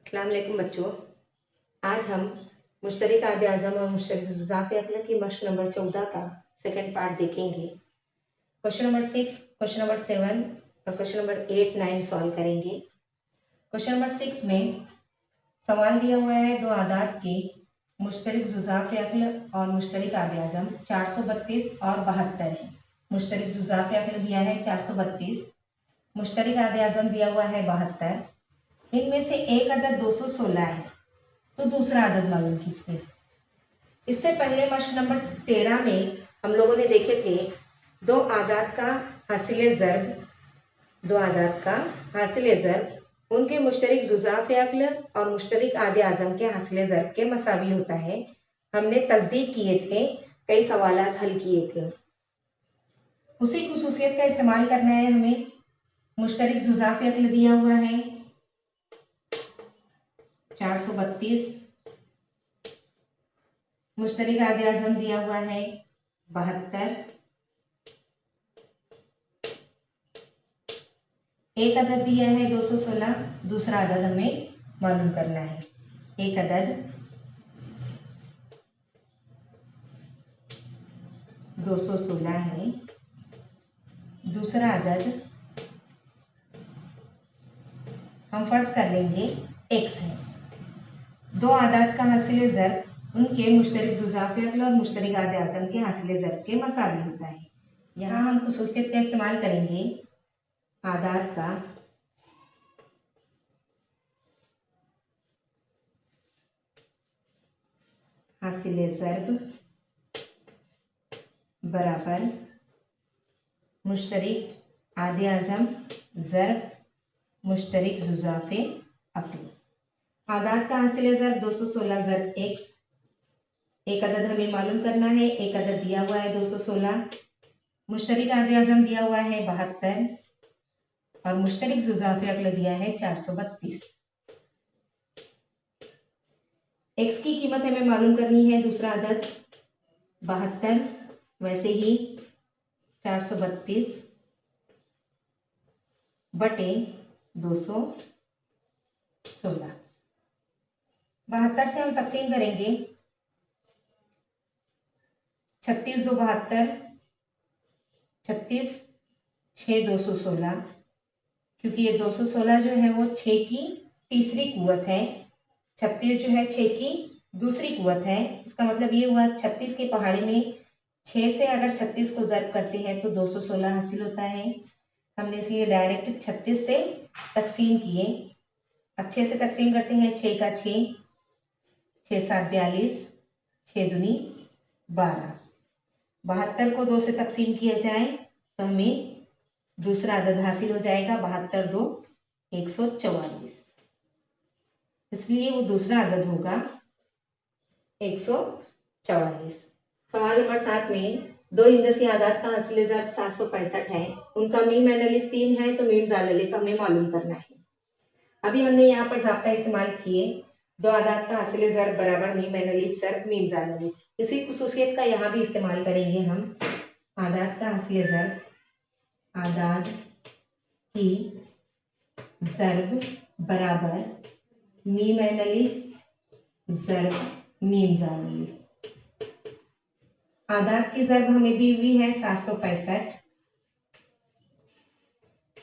अस्सलाम वालेकुम बच्चों। आज हम मुश्तरक आदे आज़म और मुश्तरक ज़ुज़ाफ़ अक़ल की मश्क नंबर 14 का सेकंड पार्ट देखेंगे। क्वेश्चन नंबर 6, क्वेश्चन नंबर 7 और क्वेश्चन नंबर 8, 9 सॉल्व करेंगे। क्वेश्चन नंबर 6 में सवाल दिया हुआ है दो आदाद के मुश्तरक ज़ुज़ाफ़ अक़ल और मुश्तरक आदे आज़म 432 और 72 है। मुश्तरक ज़ुज़ाफ़ अक़ल दिया है 432, मुश्तरक आदे आज़म दिया हुआ है 72। इनमें से एक अदद 216 है, तो दूसरा अदद मालूम कीजिए। इससे पहले मश्क नंबर 13 में हम लोगों ने देखे थे दो आदाद का हासिल ज़र्ब उनके मुश्तरक ज़ुज़ाफ़ अक़ल और मुश्तरक आदे आज़म के हासिल ज़र्ब के मसावी होता है। हमने तस्दीक किए थे, कई सवालात हल किए थे। उसी खुसूसियत का इस्तेमाल करना है हमें। मुश्तरक ज़ुज़ाफ़ अक़ल दिया हुआ है 432, मुश्तरक आदे आज़म दिया हुआ है 72। एक अदद दिया है 216, दूसरा अदद हमें मालूम करना है। एक अदद 216 है, दूसरा अदद हम फर्ज कर लेंगे x है। दो आदाद का हासिल ज़र्ब उनके मुश्तरक ज़ुज़ाफ़ अक़ल और मुश्तरक आदे आज़म के हासिल ज़र्ब के मसावी होता है। यहाँ हम खुसूसियत का इस्तेमाल करेंगे आदाद का हासिल ज़र्ब बराबर मुश्तरक आदे आज़म ज़र्ब मुश्तरक ज़ुज़ाफ़ अक़ल। आदाद का हासिल ज़र्ब 216 ज़र्ब x, एक अदद हमें मालूम करना है। एक अदद दिया हुआ है 216, मुश्तरक आदे आज़म दिया हुआ है 72 और मुश्तरक ज़ुज़ाफ़ अक़ल दिया है 432। x की कीमत हमें मालूम करनी है। दूसरा अदद 72, वैसे ही 432 बटे 216। 72 से हम तकसीम करेंगे 36 2 72, 36 6 216, क्योंकि ये 216 जो है वो 6 की तीसरी कुवत है, 36 जो है 6 की दूसरी कुवत है। इसका मतलब ये हुआ 36 के पहाड़े में 6 से अगर 36 को ज़र्ब करते हैं तो 216 हासिल होता है। हमने इसलिए डायरेक्ट 36 से तकसीम किए। अब 6 से तकसीम करते हैं, 6 का 6, 6 7 42, 6 दूनी 12। 72 को 2 से तकसीम किया जाए तो हमें दूसरा अदद हासिल हो जाएगा 72 2 144, इसलिए वो दूसरा अदद होगा 144। सवाल नंबर 7 में दो हिंदसी आदाद का हासिल ज़र्ब 765 है, उनका मीम ऐन अलिफ 3 है, तो मीम ज़ाल अलिफ हमें मालूम करना है। अभी हमने यहाँ पर ज़ाब्ता इस्तेमाल किए, दो आदाद का हासिल ज़र्ब बराबर मीम ऐन अलिफ ज़र्ब मीम ज़ाल अलिफ। इसी खुसूसियत का यहाँ भी इस्तेमाल करेंगे हम। आदाद का हासिल ज़र्ब, आदाद की ज़र्ब बराबर मीम ऐन अलिफ ज़र्ब मीम ज़ाल अलिफ। आदाद की ज़र्ब हमें दी हुई है 765,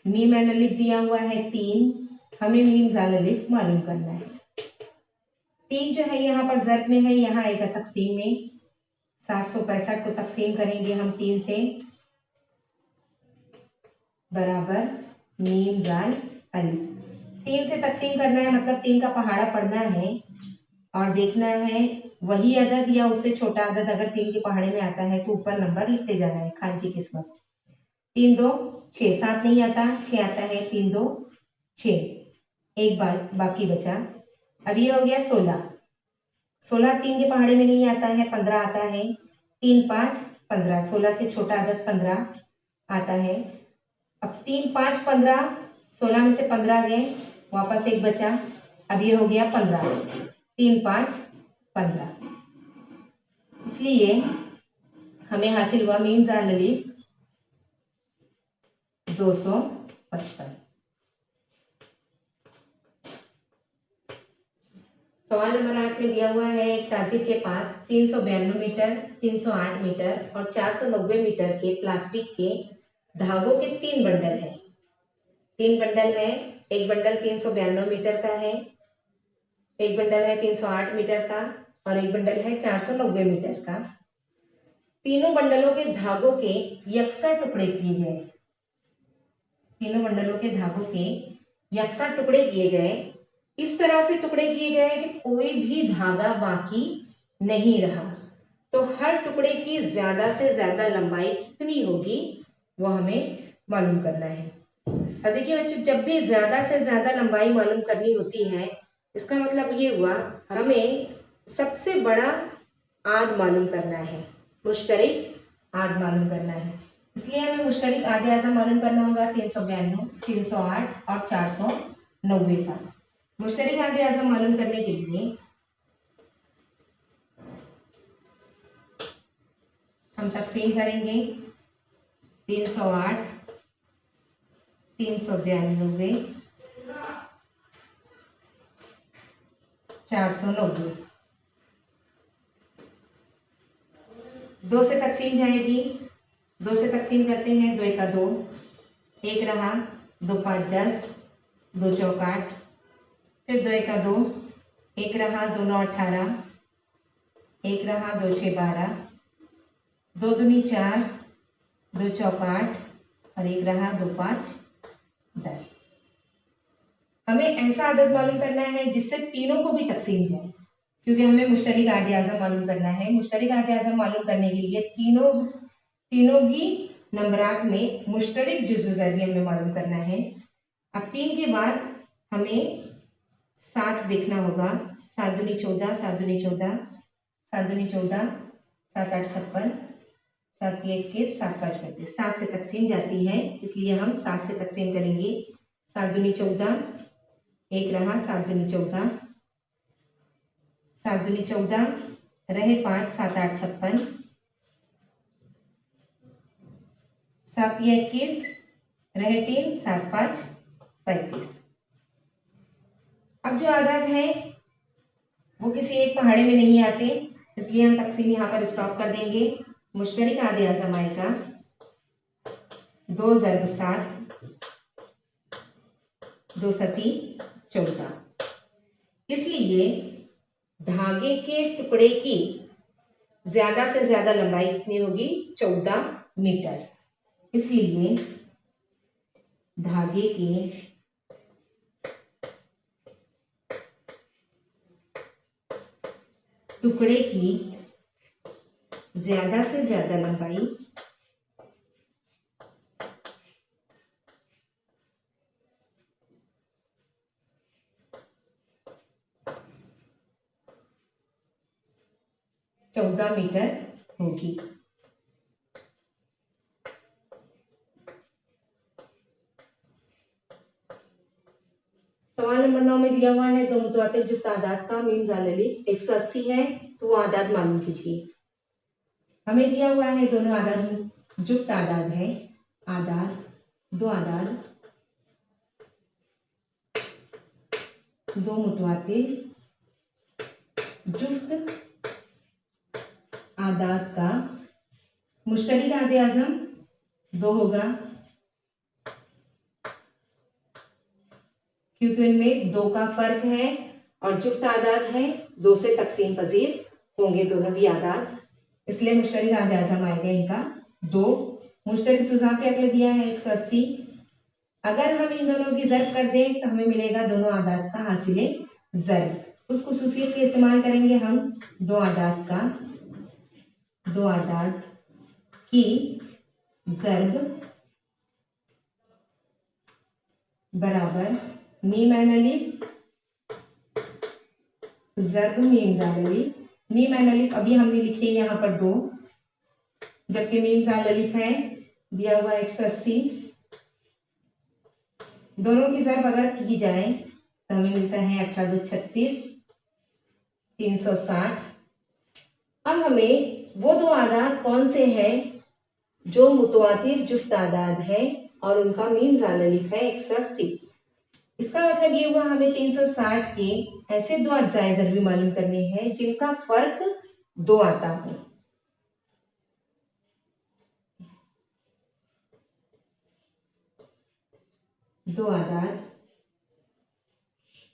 मीम ऐन अलिफ दिया हुआ है 3, हमें मीम ज़ाल अलिफ मालूम करना है। 3 जो है यहाँ पर ज़र्ब में है, यहाँ आएगा तकसीम में। 765 को तकसीम करेंगे हम 3 से, बराबर मीम ज़ाल अलिफ। 3 से तकसीम करना है मतलब 3 का पहाड़ा पढ़ना है और देखना है वही अदद या उससे छोटा अदद अगर 3 के पहाड़े में आता है तो ऊपर नंबर लिखते जाना है, खांची किस्मत। 3 2 6, 7 नहीं आता, 6 आता है। 3 2 6, एक बार बाकी बचा। अब ये हो गया 16, 16 3 के पहाड़े में नहीं आता है, 15 आता है। 3 5 15, 16 से छोटा अदद 15 आता है। अब 3 5 15, 16 में से 15 गए, वापस एक बचा। अब ये हो गया 15, 3 5 15, इसलिए हमें हासिल हुआ मीम ज़ाल अलिफ 255। सवाल नंबर 8 में दिया हुआ है एक ताजिर के पास 392 मीटर, 308 मीटर और 490 मीटर के प्लास्टिक के धागों के 3 बंडल हैं। 3 बंडल है, एक बंडल 392 मीटर का है, एक बंडल है 308 मीटर का और एक बंडल है 490 मीटर का। तीनों बंडलों के धागों के यकसा टुकड़े किए गए। तीनों बंडलों के धागों के यकसा टुकड़े किए गए। इस तरह से टुकड़े किए गए कि कोई भी धागा बाकी नहीं रहा। तो हर टुकड़े की ज्यादा से ज्यादा लंबाई कितनी होगी वो हमें मालूम करना है। अब देखिए बच्चों, जब भी ज्यादा से ज्यादा लंबाई मालूम करनी होती है, इसका मतलब ये हुआ हमें सबसे बड़ा आद मालूम करना है, मुश्तरिक आद मालूम करना है। इसलिए हमें मुश्तरिक आदे आज़म मालूम करना होगा 392, 308 और 490 का। मुश्तरिक आदे आज़म मालूम करने के लिए हम तकसीम करेंगे 308, 392, 490। 2 से तकसीम जाएगी, 2 से तकसीम करते हैं, 2 का 2, 1 रहा, 2 5 10, 2 चौक 8, फिर 2 का 2, 1 रहा, 2 9 18, 1 रहा, 2 6 12, 2 दूनी 4, 2 चौक 8 और 1 रहा, 2 5 10। हमें ऐसा आदद मालूम करना है जिससे तीनों को भी तकसीम जाए, क्योंकि हमें मुश्तरिक आदे आज़म मालूम करना है। मुश्तरिक आदे आज़म मालूम करने के लिए तीनों भी नंबरात में मुश्तरिक जुज़्व ज़रबी हमें मालूम करना है। अब 3 के बाद हमें 7 देखना होगा। 7 दूनी 14, 7 दूनी 14, 7 दूनी 14, 7 8 56, 7 21, 7 5 35। 7 से तकसीम जाती है, इसलिए हम 7 से तकसीम करेंगे। 7 दूनी 14, 1 रहा, 7 दूनी 14, 7 दूनी 14, रहे 5, 7 8 56, 7 21, रहे 3, 7 5 35। अब जो आदाद है वो किसी एक पहाड़े में नहीं आते, इसलिए हम तकसीम यहाँ पर स्टॉप कर देंगे। मुश्तरिक आदे आज़म आएगा 2 ज़रब 7, 2 सती 14। इसलिए धागे के टुकड़े की ज्यादा से ज्यादा लंबाई कितनी होगी? 14 मीटर। इसलिए धागे के टुकड़े की ज्यादा से ज्यादा लंबाई 14 मीटर होगी। सवाल नंबर 9 में दिया हुआ है दो मुतवातिर जुफ्त आदाद का मीम ज़ाल अलिफ 180 है, तो वो आदाद मालूम कीजिए। हमें दिया हुआ है दोनों आदाद जुफ्त आदाद है। दो आदाद, दो मुतवातिर जुफ्त आदाद का मुश्तरिक आदे आज़म 2 होगा, क्योंकि उनमें 2 का फर्क है और जुफ्त आदाद है 2 से तकसीम पजीर होंगे दोनों भी आदाद, इसलिए मुश्तरिक आदे आज़म आएगा इनका 2। मुश्तरिक सुज़ा पे अगले दिया है 180। अगर हम इन दोनों की ज़र्ब कर दें तो हमें मिलेगा दोनों आदाद का हासिले ज़र्ब। उस खुसूसियत के इस्तेमाल करेंगे हम दो आदाद की ज़र्ब बराबर मीम ऐन अलिफ ज़र्ब मीम ज़ाल अलिफ। मीम ऐन अलिफ अभी हमने लिखे यहाँ पर 2, जबकि मीम ज़ाल अलिफ है दिया हुआ 180। दोनों की ज़र्ब अगर की जाए तो हमें मिलता है 18 2 36, 360। अब हमें वो दो आदाद कौन से हैं जो मुतवातिर जुफ्त आदाद है और उनका मीम ज़ाल अलिफ है 180। इसका मतलब ये हुआ हमें 360 के ऐसे दो अज्जाए ज़रबी मालूम करने हैं जिनका फर्क 2 आता हो। दो आदाद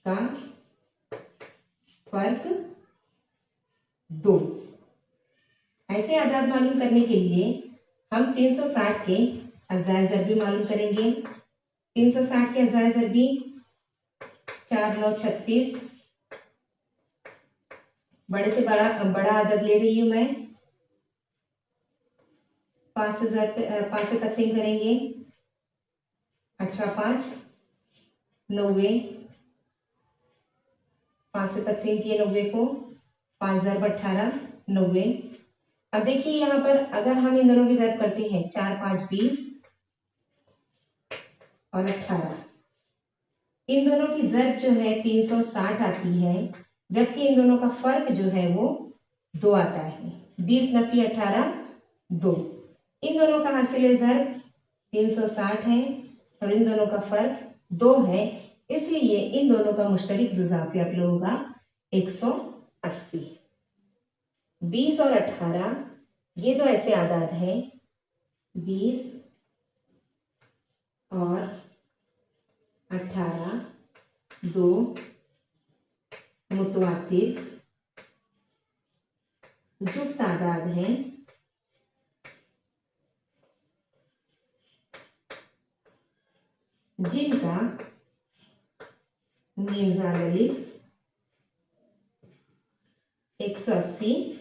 का फर्क 2। ऐसे आदाद मालूम करने के लिए हम 360 के अज्जाए ज़रबी मालूम करेंगे। 360 के अज्जाए ज़रबी 4 9 36। बड़े से बड़ा आदद ले रही हूं मैं। 5 से तकसीम करेंगे। 18 5 90। 5 से तकसीम किए 90 को। 5 ज़रब 18 90। अब देखिए यहाँ पर अगर हम इन दोनों की ज़रब करते हैं 4 5 20 और 18, इन दोनों की ज़रब जो है 360 आती है, जबकि इन दोनों का फर्क जो है वो 2 आता है। 20 नफी 18 2। इन दोनों का हासिल ज़रब 360 है और इन दोनों का फर्क 2 है, इसलिए इन दोनों का मुश्तरक जुज़ाफिया होगा 180। 20 और 18 ये दो ऐसे आदाद हैं, 20 और 18 दो मुतवातिर जुफ्त आदाद हैं जिनका मीम ज़ाद अलिफ 180